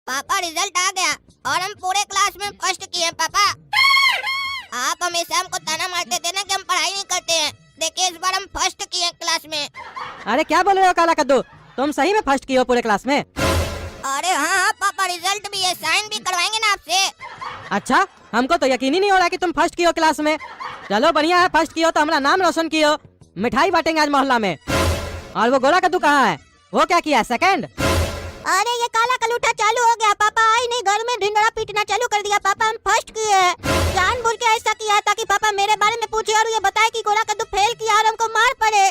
पापा रिजल्ट आ गया और हम पूरे क्लास में फर्स्ट किए हैं पापा। आप हमेशा हमको ताना मारते थे ना कि हम पढ़ाई नहीं करते हैं, देखिए इस बार हम फर्स्ट किए हैं क्लास में। अरे क्या बोल रहे हो काला कद्दू, तुम सही में फर्स्ट किए हो पूरे क्लास में? अरे हाँ पापा, रिजल्ट भी है, साइन भी करवाएंगे ना आपसे। अच्छा, हमको तो यकीन ही नहीं हो रहा कि तुम फर्स्ट किए हो क्लास में। चलो बढ़िया है, फर्स्ट किए हो तो हमारा नाम रोशन किए हो। मिठाई बांटेंगे आज मोहल्ला में। और वो गोरा कद्दू कहाँ है, वो क्या किया सेकंड? अरे ये काला कलूठा चालू हो गया पापा, आई नहीं घर में ढिंडोरा पीटना चालू कर दिया। पापा हम फर्स्ट किए हैं, जानबूझ के ऐसा किया ताकि पापा मेरे बारे में पूछे और ये बताए कि गोरा कद्दू फेल किया और हमको मार पड़े।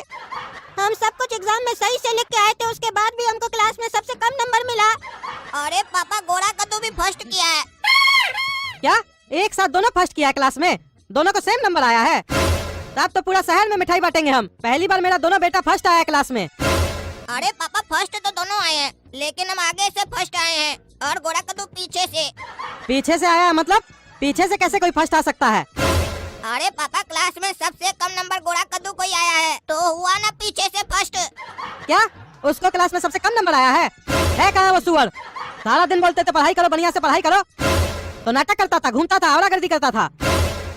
हम सब कुछ एग्जाम में सही से लिख के आए थे, उसके बाद भी हमको क्लास में सबसे कम नंबर मिला। अरे पापा गोरा कद्दू भी फर्स्ट किया है। क्या एक साथ दोनों फर्स्ट किया है क्लास में? दोनों को सेम नंबर आया है? तब तो पूरा शहर में मिठाई बांटेंगे हम। पहली बार मेरा दोनों बेटा फर्स्ट आया है क्लास में। अरे पापा फर्स्ट तो दोनों आए हैं, लेकिन हम आगे से फर्स्ट आए हैं और गोरा कद्दू पीछे से। पीछे से आया है मतलब? पीछे से कैसे कोई फर्स्ट आ सकता है? अरे पापा क्लास में सबसे कम नंबर गोरा कद्दू को ही आया है, तो हुआ ना पीछे से फर्स्ट। क्या उसको क्लास में सबसे कम नंबर आया है? कहाँ वो सुअर? सारा दिन बोलते थे पढ़ाई करो, बढ़िया से पढ़ाई करो, तो नाटक करता था, घूमता था, आवारागर्दी करता था।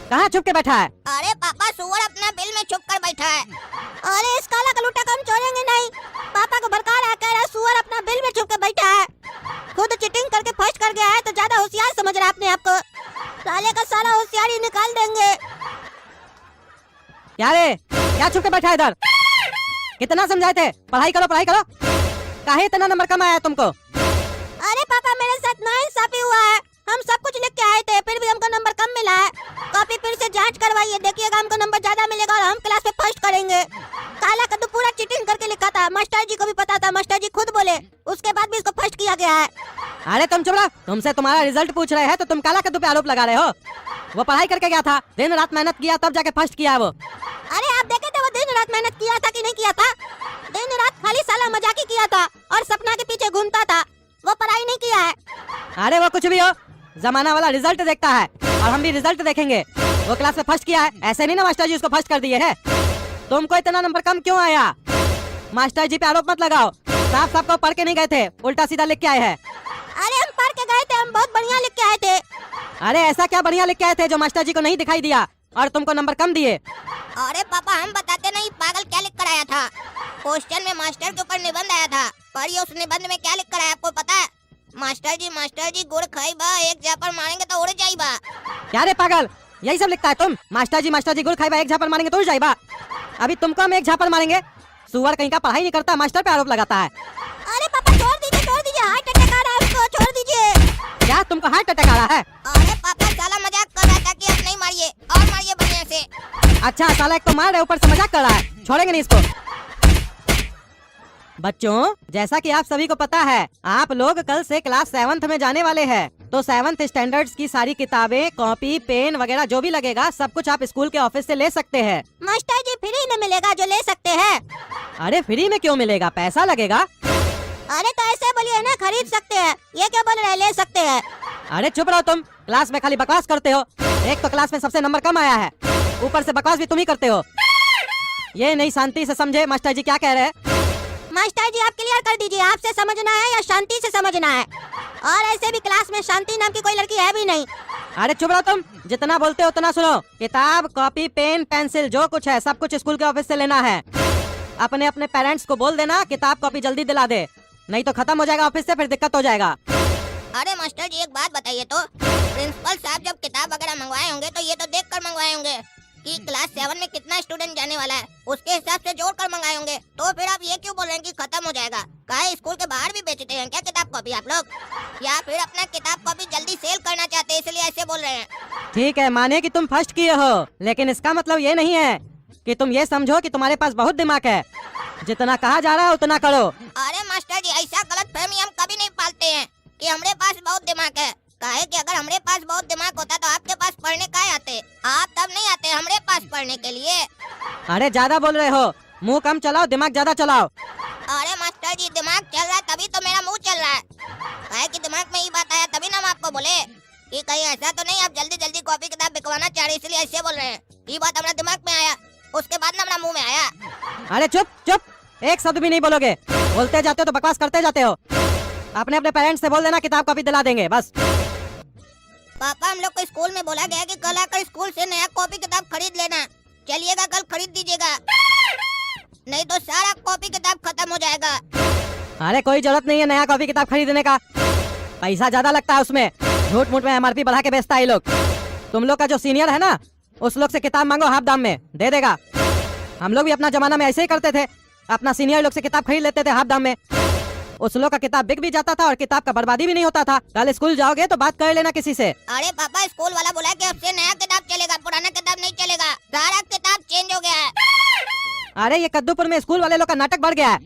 कहाँ छुप के बैठा है? अरे पापा सुअर अपना बिल में छुप कर बैठा है। अरे इस काला कलूटा को हम छोड़ेंगे नहीं। पापा को भड़का रहा, कह रहा सुअर अपना बिल में छुप के बैठा है। खुद चीटिंग करके फर्स्ट कर गया है तो ज्यादा होशियार समझ रहा है अपने आप को। साले का साला होशियारी निकाल देंगे। क्या रे, क्या छुप के बैठा है इधर? कितना समझाए थे पढ़ाई करो पढ़ाई करो, काहे इतना नंबर कम आया तुमको? अरे पापा मेरे साथ नाइंसाफी हुआ है, हम सब कुछ लिख के आए थे फिर भी हमको नंबर कम मिला है। कॉपी फिर से जांच करवाइए, देखिएगा हमको नंबर ज्यादा मिलेगा और हम क्लास में फर्स्ट करेंगे। काला कद्दू पूरा चीटिंग करके लिखा था, मास्टर जी को भी पता था, मास्टर जी खुद बोले, उसके बाद भी इसको फर्स्ट किया गया है। अरे तुम चुप रहो, तुमसे तुम्हारा रिजल्ट पूछ रहे हैं तो तुम काला कद्दू पे आरोप लगा रहे हो। वो पढ़ाई करके गया था, दिन रात मेहनत किया तब जाके फर्स्ट किया है वो। अरे आप देखे थे वो दिन रात मेहनत किया था कि नहीं किया था? दिन रात खाली साला मजाक ही किया था और सपना के पीछे घूमता था, वो पढ़ाई नहीं किया है। अरे वो कुछ भी हो, जमाना वाला रिजल्ट देखता है और हम भी रिजल्ट देखेंगे। वो क्लास में फर्स्ट किया है, ऐसे नहीं ना मास्टर जी उसको फर्स्ट कर दिए है। तुमको इतना नंबर कम क्यों आया? मास्टर जी पे आरोप मत लगाओ, साफ साफ को पढ़ के नहीं गए थे, उल्टा सीधा लिख के आए हैं। अरे हम पढ़ के गए थे, हम बहुत बढ़िया लिख के आए थे। अरे ऐसा क्या बढ़िया लिख के आए थे जो मास्टर जी को नहीं दिखाई दिया और तुमको नंबर कम दिए? अरे पापा हम बताते नहीं, पागल क्या लिख कर आया था? क्वेश्चन में मास्टर के ऊपर निबंध आया था, पढ़िए उस निबंध में क्या लिख कर आया आपको पता है? मास्टर जी गुड़ खाइबा, एक झापड़ मारेंगे तो उड़ जाइबा। क्या रे पागल, यही सब लिखता है तुम? मास्टर जी गुड़ खाइबा, एक झापड़ मारेंगे तो उड़ जाइबा। अभी तुमको हम एक झापड़ मारेंगे। सुअर कहीं का पढ़ाई नहीं करता, मास्टर पे आरोप लगाता है। अरे पापा छोड़ दीजिए, हार्ट अटैक आ रहा है उसको, छोड़ दीजिए। क्या तुमको हार्ट अटैक आ रहा है? अरे पापा साला मजाक कर रहा था कि अब नहीं मारिए और मारिए बढ़िया से। अच्छा साला एक तो मार रहे ऊपर से मजाक कर रहा है, छोड़ेंगे नहीं इसको। बच्चों जैसा कि आप सभी को पता है, आप लोग कल से क्लास 7th में जाने वाले हैं, तो 7th स्टैंडर्ड्स की सारी किताबें, कॉपी, पेन वगैरह जो भी लगेगा सब कुछ आप स्कूल के ऑफिस से ले सकते हैं। मास्टर जी फ्री में मिलेगा जो ले सकते हैं? अरे फ्री में क्यों मिलेगा, पैसा लगेगा। अरे तो ऐसे बोलिए ना, खरीद सकते हैं, ये क्या बोल रहे हैं ले सकते हैं? अरे चुप रहो तुम, क्लास में खाली बकवास करते हो। एक तो क्लास में सबसे नंबर कम आया है, ऊपर से बकवास भी तुम ही करते हो। ये नहीं शांति से समझे मास्टर जी क्या कह रहे हैं। मास्टर जी आप क्लियर कर दीजिए, आपसे समझना है या शांति से समझना है? और ऐसे भी क्लास में शांति नाम की कोई लड़की है भी नहीं। अरे चुप रहो तुम, जितना बोलते हो उतना सुनो। किताब, कॉपी, पेन, पेंसिल जो कुछ है सब कुछ स्कूल के ऑफिस से लेना है। अपने अपने पेरेंट्स को बोल देना किताब कॉपी जल्दी दिला दे, नहीं तो खत्म हो जाएगा ऑफिस से, फिर दिक्कत हो जाएगा। अरे मास्टर जी एक बात बताइए तो, प्रिंसिपल साहब जब किताब वगैरह मंगवाए होंगे तो ये तो देख कर मंगवाए होंगे कि क्लास 7 में कितना स्टूडेंट जाने वाला है, उसके हिसाब से जोड़ कर मंगाए होंगे। तो फिर आप ये क्यों बोल रहे हैं कि खत्म हो जाएगा? काहे स्कूल के बाहर भी बेचते हैं क्या किताब कॉपी आप लोग, या फिर अपना किताब कॉपी जल्दी सेल करना चाहते हैं इसलिए ऐसे बोल रहे हैं? ठीक है माने कि तुम फर्स्ट किए हो, लेकिन इसका मतलब ये नहीं है कि तुम ये समझो कि तुम्हारे पास बहुत दिमाग है। जितना कहा जा रहा है उतना करो। अरे मास्टर जी ऐसा गलत फहमी हम कभी नहीं पालते हैं कि हमरे पास बहुत दिमाग है। काहे कि अगर हमरे पास बहुत दिमाग होता तो आपके पास पढ़ने काहे आते? आप तब नहीं आते हमरे पास पढ़ने के लिए। अरे ज्यादा बोल रहे हो, मुंह कम चलाओ, दिमाग ज्यादा चलाओ। अरे मास्टर जी दिमाग चल रहा है तभी तो मेरा मुंह चल रहा है। काहे कि दिमाग में ये बात आया तभी ना हम आपको बोले कि कहीं ऐसा तो नहीं आप जल्दी जल्दी कॉपी किताब बिकवाना चाह रहे इसलिए ऐसे बोल रहे हैं। ये बात हमारा दिमाग में आया, उसके बाद ना हमारा मुँह में आया। अरे चुप चुप, एक शब्द भी नहीं बोलोगे, बोलते जाते हो तो बकवास करते जाते हो। अपने अपने पेरेंट्स से बोल देना किताब कॉपी दिला देंगे बस। पापा हम लोग को स्कूल में बोला गया कि कल आकर स्कूल से नया कॉपी किताब खरीद लेना। चलिएगा कल खरीद दीजिएगा, नहीं तो सारा कॉपी किताब खत्म हो जाएगा। अरे कोई जरूरत नहीं है नया कॉपी किताब खरीदने का, पैसा ज्यादा लगता है उसमें, झूठ मूठ में एमआरपी बढ़ा के बेचता है ये लोग। तुम लोग का जो सीनियर है ना उस लोग से किताब मांगो, हाफ दाम में दे देगा। हम लोग भी अपना जमाना में ऐसे ही करते थे, अपना सीनियर लोग से किताब खरीद लेते थे हाफ दाम में। उस लोग का किताब बिक भी जाता था और किताब का बर्बादी भी नहीं होता था। कल स्कूल जाओगे तो बात कर लेना किसी से। अरे पापा स्कूल वाला बोला कि अब से नया किताब चलेगा, पुराना किताब नहीं चलेगा, सारा किताब चेंज हो गया है। अरे ये कद्दूपुर में स्कूल वाले लोग का नाटक बढ़ गया है,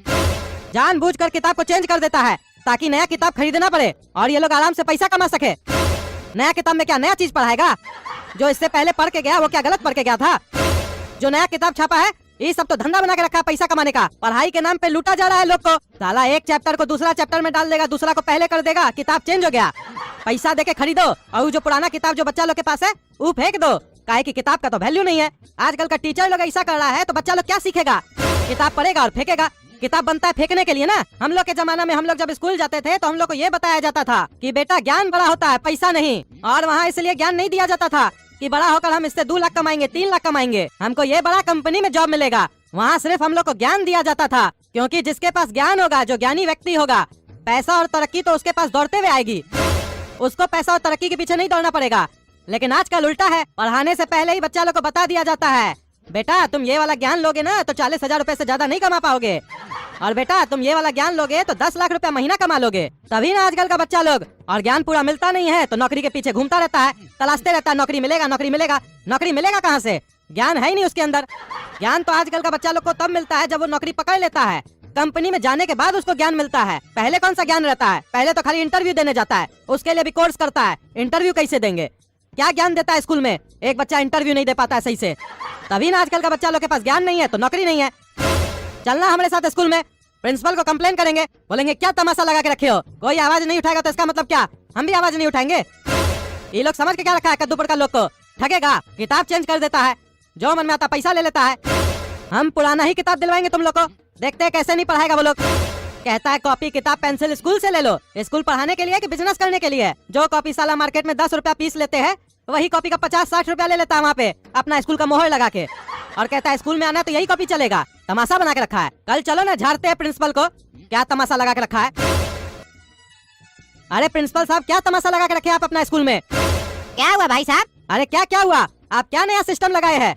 जानबूझकर किताब को चेंज कर देता है ताकि नया किताब खरीदना पड़े और ये लोग आराम से पैसा कमा सके। नया किताब में क्या नया चीज पढ़ाएगा? जो इससे पहले पढ़ के गया वो क्या गलत पढ़ के गया था? जो नया किताब छापा है ये सब तो धंधा बना के रखा है पैसा कमाने का। पढ़ाई के नाम पे लूटा जा रहा है लोग को। साला एक चैप्टर को दूसरा चैप्टर में डाल देगा, दूसरा को पहले कर देगा, किताब चेंज हो गया। पैसा देके खरीदो और जो पुराना किताब जो बच्चा लोग के पास है वो फेंक दो, काहे कि किताब का तो वैल्यू नहीं है। आजकल का टीचर लोग ऐसा कर रहा है तो बच्चा लोग क्या सीखेगा? किताब पढ़ेगा और फेंकेगा। किताब बनता है फेंकने के लिए ना। हम लोग के जमाना में हम लोग जब स्कूल जाते थे तो हम लोग को ये बताया जाता था कि बेटा ज्ञान बड़ा होता है पैसा नहीं, और वहाँ इसलिए ज्ञान नहीं दिया जाता था कि बड़ा होकर हम इससे 2 लाख कमाएंगे 3 लाख कमाएंगे, हमको ये बड़ा कंपनी में जॉब मिलेगा। वहाँ सिर्फ हम लोग को ज्ञान दिया जाता था, क्योंकि जिसके पास ज्ञान होगा, जो ज्ञानी व्यक्ति होगा, पैसा और तरक्की तो उसके पास दौड़ते हुए आएगी, उसको पैसा और तरक्की के पीछे नहीं दौड़ना पड़ेगा। लेकिन आजकल उल्टा है, पढ़ाने से पहले ही बच्चा लोग को बता दिया जाता है बेटा तुम ये वाला ज्ञान लोगे ना तो 40,000 रुपए से ज्यादा नहीं कमा पाओगे, और बेटा तुम ये वाला ज्ञान लोगे तो 10 लाख रुपया महीना कमा लोगे। तभी ना आजकल का बच्चा लोग, और ज्ञान पूरा मिलता नहीं है तो नौकरी के पीछे घूमता रहता है, तलाशते रहता है नौकरी मिलेगा नौकरी मिलेगा। नौकरी मिलेगा कहाँ से? ज्ञान है ही नहीं उसके अंदर। ज्ञान तो आजकल का बच्चा लोग को तब मिलता है जब वो नौकरी पकड़ लेता है, कंपनी में जाने के बाद उसको ज्ञान मिलता है। पहले कौन सा ज्ञान रहता है? पहले तो खाली इंटरव्यू देने जाता है, उसके लिए भी कोर्स करता है। इंटरव्यू कैसे देंगे? क्या ज्ञान देता है स्कूल में? एक बच्चा इंटरव्यू नहीं दे पाता है सही से। तभी ना आजकल का बच्चा लोग के पास ज्ञान नहीं है तो नौकरी नहीं है। चलना हमारे साथ स्कूल में, प्रिंसिपल को कंप्लेन करेंगे, बोलेंगे क्या तमाशा लगा के रखे हो, कोई आवाज नहीं उठाएगा तो इसका मतलब क्या? हम भी आवाज नहीं उठाएंगे। ये लोग समझ के क्या रखा है कद्दूपुर का लोग को, ठगेगा, किताब चेंज कर देता है, जो मन में आता पैसा ले लेता है। हम पुराना ही किताब दिलवाएंगे तुम लोग को, देखते हैं कैसे नहीं पढ़ाएगा वो लोग। कहता है कॉपी किताब पेंसिल स्कूल से ले लो। स्कूल पढ़ाने के लिए कि बिजनेस करने के लिए? जो कॉपी साला मार्केट में 10 रुपया पीस लेते हैं वही कॉपी का 50-60 रुपया ले लेता है वहाँ पे अपना स्कूल का मोहर लगा के, और कहता है स्कूल में आना तो यही कॉपी चलेगा। तमाशा बना के रखा है। कल चलो ना झाड़ते हैं प्रिंसिपल को, क्या तमाशा लगा के रखा है। अरे प्रिंसिपल साहब क्या तमाशा लगा के रखे आप अपना स्कूल में? क्या हुआ भाई साहब? अरे क्या हुआ? आप क्या नया सिस्टम लगाए हैं?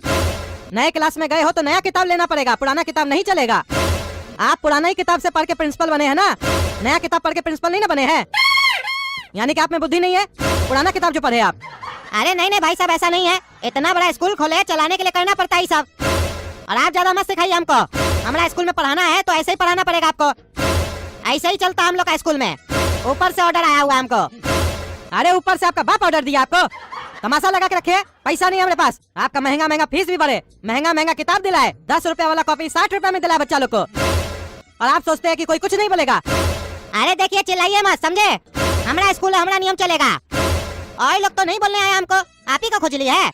नए क्लास में गए हो तो नया किताब लेना पड़ेगा, पुराना किताब नहीं चलेगा। आप पुराना ही किताब से पढ़ के प्रिंसिपल बने हैं ना, नया किताब पढ़ के प्रिंसिपल नहीं ना बने हैं। यानी कि आप में बुद्धि नहीं है, पुराना किताब जो पढ़े आप। अरे नहीं भाई साहब ऐसा नहीं है, इतना बड़ा स्कूल खोले चलाने के लिए करना पड़ता है सब, और आप ज्यादा मत सिखाइए हमको। हमारा स्कूल में पढ़ाना है तो ऐसे ही पढ़ाना पड़ेगा आपको, ऐसे ही चलता हम लोग का स्कूल में। ऊपर से ऑर्डर आया हुआ हमको। अरे ऊपर से आपका बाप ऑर्डर दिया आपको? तमाशा लगा के रखे, पैसा नहीं हमारे पास। आपका महंगा फीस भी बढ़े, महंगा किताब दिलाए, 10 रुपया वाला कॉपी 60 रुपया में दिलाए बच्चा लोग को, और आप सोचते हैं कि कोई कुछ नहीं बोलेगा। अरे देखिए चिल्लाइए मत, समझे? हमारा स्कूल है, हमारा नियम चलेगा। और लोग तो नहीं बोलने आए हमको, आप ही का खुजली है।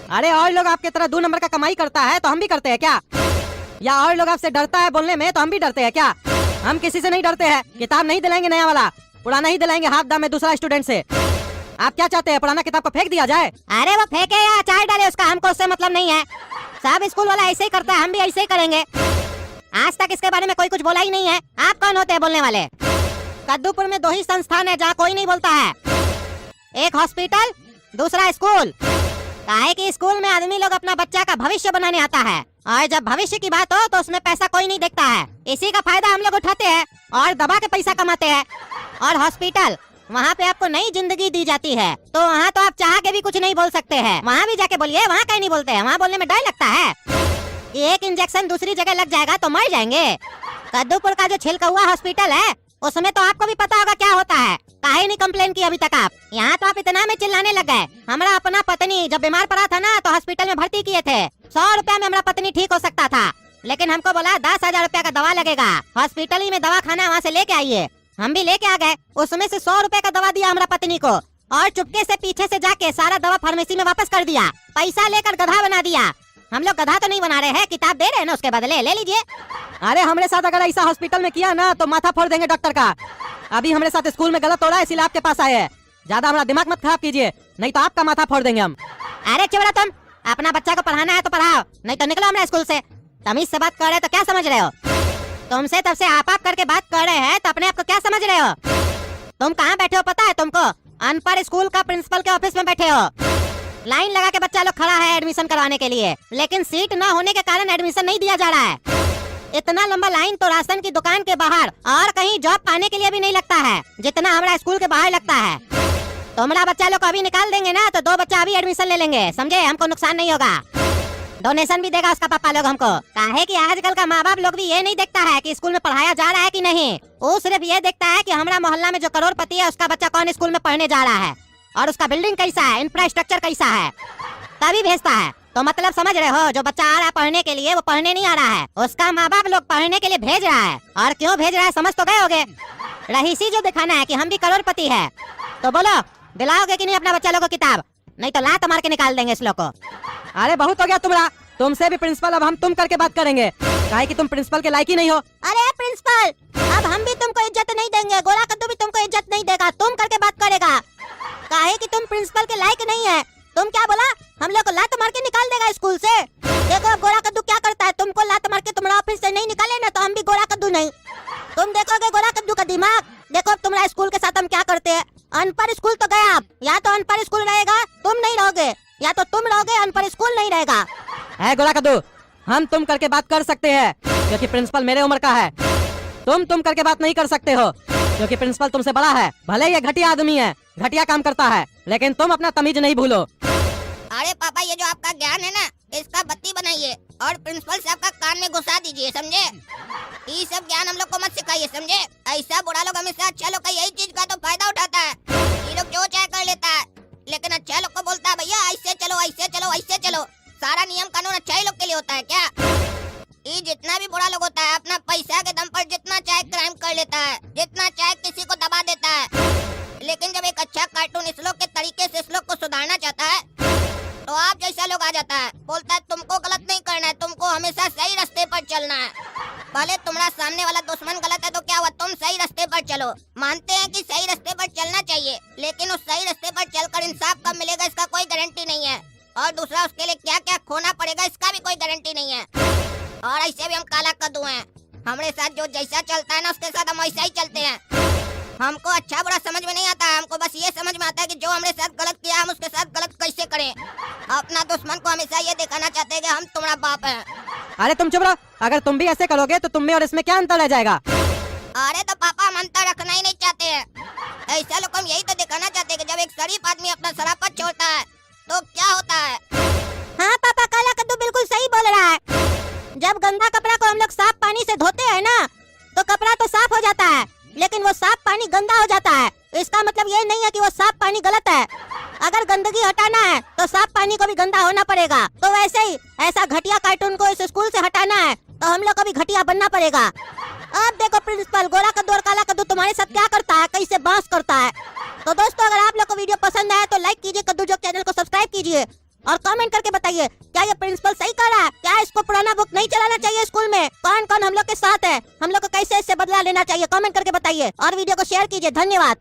अरे और लोग आपके तरह 2 नंबर का कमाई करता है तो हम भी करते हैं क्या? या और लोग आपसे डरता है बोलने में तो हम भी डरते हैं क्या? हम किसी से नहीं डरते हैं। किताब नहीं दिलाएंगे नया वाला, पुराना ही दिलाएंगे हाफ दाम में दूसरा स्टूडेंट से। आप क्या चाहते हैं, पुराना किताब को फेंक दिया जाए? अरे वो फेंके या अचार डाले उसका हमको उससे मतलब नहीं है। सब स्कूल वाला ऐसे ही करता है, हम भी ऐसे ही करेंगे। आज तक इसके बारे में कोई कुछ बोला ही नहीं है। आप कौन होते हैं बोलने वाले? कद्दूपुर में 2 ही संस्थान है जहाँ कोई नहीं बोलता है, एक हॉस्पिटल, दूसरा स्कूल। काहे कि स्कूल में आदमी लोग अपना बच्चा का भविष्य बनाने आता है, और जब भविष्य की बात हो तो उसमें पैसा कोई नहीं देखता है। इसी का फायदा हम लोग उठाते हैं और दबा के पैसा कमाते हैं। और हॉस्पिटल, वहाँ पे आपको नई जिंदगी दी जाती है, तो वहाँ तो आप चाह के भी कुछ नहीं बोल सकते हैं। वहाँ भी जाके बोलिए, वहाँ कहीं नहीं बोलते हैं। वहाँ बोलने में डर लगता है कि एक इंजेक्शन दूसरी जगह लग जाएगा तो मर जाएंगे। कद्दूपुर का जो छिलका हॉस्पिटल है उसमें तो आपको भी पता होगा क्या होता है। काहे नहीं कंप्लेन की अभी तक आप? यहाँ तो आप इतना में चिल्लाने लग गए। हमारा अपना पत्नी जब बीमार पड़ा था ना तो हॉस्पिटल में भर्ती किए थे। 100 रुपया में हमारा पत्नी ठीक हो सकता था, लेकिन हमको बोला 10,000 रुपया का दवा लगेगा, हॉस्पिटल ही में दवा खाना वहाँ से लेके आइए। हम भी लेके आ गए, उसमें से 100 रुपए का दवा दिया हमारा पत्नी को, और चुपके से पीछे से जाके सारा दवा फार्मेसी में वापस कर दिया। पैसा लेकर गधा बना दिया। हम लोग गधा तो नहीं बना रहे हैं, किताब दे रहे हैं ना, उसके बदले ले लीजिए। अरे हमारे साथ अगर ऐसा हॉस्पिटल में किया ना तो माथा फोड़ देंगे डॉक्टर का। अभी हमारे साथ स्कूल में गलत हो रहा है इसलिए आपके पास आए हैं। ज्यादा हमारा दिमाग मत खराब कीजिए, नहीं तो आपका माथा फोड़ देंगे हम। अरे चुप रहो तुम, अपना बच्चा को पढ़ाना है तो पढ़ाओ, नहीं तो निकलो हमारे स्कूल से। तमीज से बात कर रहे हो तो क्या समझ रहे हो? तुमसे तब से आप करके बात कर रहे हैं तो अपने आप को क्या समझ रहे हो? तुम कहाँ बैठे हो पता है तुमको? अनपढ़ स्कूल का प्रिंसिपल के ऑफिस में बैठे हो। लाइन लगा के बच्चा लोग खड़ा है एडमिशन करवाने के लिए, लेकिन सीट न होने के कारण एडमिशन नहीं दिया जा रहा है। इतना लंबा लाइन तो राशन की दुकान के बाहर और कहीं जॉब पाने के लिए भी नहीं लगता है जितना हमारा स्कूल के बाहर लगता है। तुम्हारा बच्चा लोग को अभी निकाल देंगे ना तो 2 बच्चा अभी एडमिशन ले लेंगे, समझे? हमको नुकसान नहीं होगा, डोनेशन भी देगा उसका पापा लोग हमको। काहे कि आजकल का माँ बाप लोग भी ये नहीं देखता है कि स्कूल में पढ़ाया जा रहा है कि नहीं, वो सिर्फ ये देखता है कि हमारा मोहल्ला में जो करोड़पति है उसका बच्चा कौन स्कूल में पढ़ने जा रहा है और उसका बिल्डिंग कैसा है, इंफ्रास्ट्रक्चर कैसा है, तभी भेजता है। तो मतलब समझ रहे हो, जो बच्चा आ रहा है पढ़ने के लिए वो पढ़ने नहीं आ रहा है, उसका माँ बाप लोग पढ़ने के लिए भेज रहा है। और क्यों भेज रहा है समझ तो गए होगे, रहीसी जो दिखाना है कि हम भी करोड़पति है। तो बोलो दिलाओगे कि नहीं अपना बच्चा लोग को किताब, नहीं तो लात मार के निकाल देंगे इस लोग को। अरे बहुत हो गया तुम्हारा, तुमसे भी प्रिंसिपल अब हम तुम करके बात करेंगे, काहे कि तुम प्रिंसिपल के लायक ही नहीं हो। अरे प्रिंसिपल, अब हम भी तुमको इज्जत नहीं देंगे, गोला कद्दू भी तुमको इज्जत नहीं देगा, तुम करके बात करेगा। काहे कि तुम प्रिंसिपल के लायक नहीं है। तुम क्या बोला? हम लोग को लात मार के निकाल देगा स्कूल से। देखो अब गोला कद्दू क्या करता है, तुमको लात मार के तुम्हारा ऑफिस से नहीं निकाले ना तो हम भी गोला कद्दू नहीं। तुम देखोगे गोला कद्दू का दिमाग। देखो अब तुम्हारा स्कूल के साथ हम क्या करते हैं। अनपढ़ स्कूल तो गया, आप या तो अनपढ़ स्कूल रहेगा, तुम नहीं रहोगे, या तो तुम रहोगे, अनपढ़ स्कूल नहीं रहेगा। है गोला कद्दू, हम तुम करके बात कर सकते हैं क्योंकि प्रिंसिपल मेरे उम्र का है। तुम करके बात नहीं कर सकते हो क्योंकि प्रिंसिपल तुमसे बड़ा है। भले ये घटिया आदमी है, घटिया काम करता है, लेकिन तुम अपना तमीज नहीं भूलो। अरे पापा, ये जो आपका ज्ञान है ना, इसका बत्ती बनाइए और प्रिंसिपल साहब का कान में घुसा दीजिए, समझे? ये सब ज्ञान हम लोग को मत सिखाइए, समझे? ऐसा बुरा लोग हमेशा अच्छा लोग का यही चीज का तो फायदा उठाता है। ये लोग जो चाहे कर लेता है, लेकिन अच्छा लोग को बोलता है भैया ऐसे चलो, ऐसे चलो, ऐसे चलो। सारा नियम कानून अच्छा ही लोग के लिए होता है क्या? ये जितना भी बुरा लोग होता है अपना पैसा के दम पर जितना चाहे क्राइम कर लेता है, जितना चाहे किसी को दबा देता है। लेकिन जब एक अच्छा कार्टून इस लोग के तरीके से इस लोग को सुधारना चाहता है तो आप जैसा लोग आ जाता है, बोलता है तुमको गलत नहीं करना है, तुमको हमेशा सही रास्ते पर चलना है। भले तुम्हारा सामने वाला दुश्मन गलत है तो क्या हुआ, तुम सही रास्ते पर चलो। मानते हैं कि सही रास्ते पर चलना चाहिए, लेकिन उस सही रास्ते पर चलकर इंसाफ कब मिलेगा इसका कोई गारंटी नहीं है, और दूसरा उसके लिए क्या क्या खोना पड़ेगा इसका भी कोई गारंटी नहीं है। और ऐसे भी हम काला कद्दू हैं, हमारे साथ जो जैसा चलता है ना उसके साथ हम वैसा ही चलते हैं। हमको अच्छा बुरा समझ में नहीं आता है, हमको बस ये समझ में आता है कि जो हमारे साथ गलत किया हम उसके साथ गलत कैसे करें। अपना दुश्मन को हमेशा ये दिखाना चाहते हैं कि हम तुम्हारा बाप है। अरे तुम चुप रहो, अगर तुम भी ऐसे करोगे तो तुम में और इसमें क्या अंतर रह जाएगा? अरे तो पापा हम अंतर रखना ही नहीं चाहते हैं, ऐसा लोग हम यही तो दिखाना चाहते हैं कि जब एक शरीफ आदमी अपना शराफत छोड़ता है तो क्या होता है। हाँ पापा, काला कद्दू बिल्कुल सही बोल रहा है। जब गंदा कपड़ा को हम लोग साफ पानी से धोते हैं ना तो कपड़ा तो साफ हो जाता है, लेकिन वो साफ पानी गंदा हो जाता है। इसका मतलब ये नहीं है कि वो साफ पानी गलत है। अगर गंदगी हटाना है तो साफ पानी को भी गंदा होना पड़ेगा। तो वैसे ही ऐसा घटिया कार्टून को इस स्कूल से हटाना है तो हम लोग को भी घटिया बनना पड़ेगा। अब देखो प्रिंसिपल गोला कद्दू और काला कद्दू तुम्हारे साथ क्या करता है, कैसे बांस करता है। तो दोस्तों अगर आप लोग को वीडियो पसंद आया तो लाइक कीजिए, कद्दू जोक चैनल को सब्सक्राइब कीजिए और कमेंट करके बताइए क्या ये प्रिंसिपल सही कर रहा है, क्या इसको पुराना बुक नहीं चलाना चाहिए स्कूल में, कौन कौन हम लोग के साथ है, हम लोग को कैसे इससे बदला लेना चाहिए, कमेंट करके बताइए और वीडियो को शेयर कीजिए। धन्यवाद।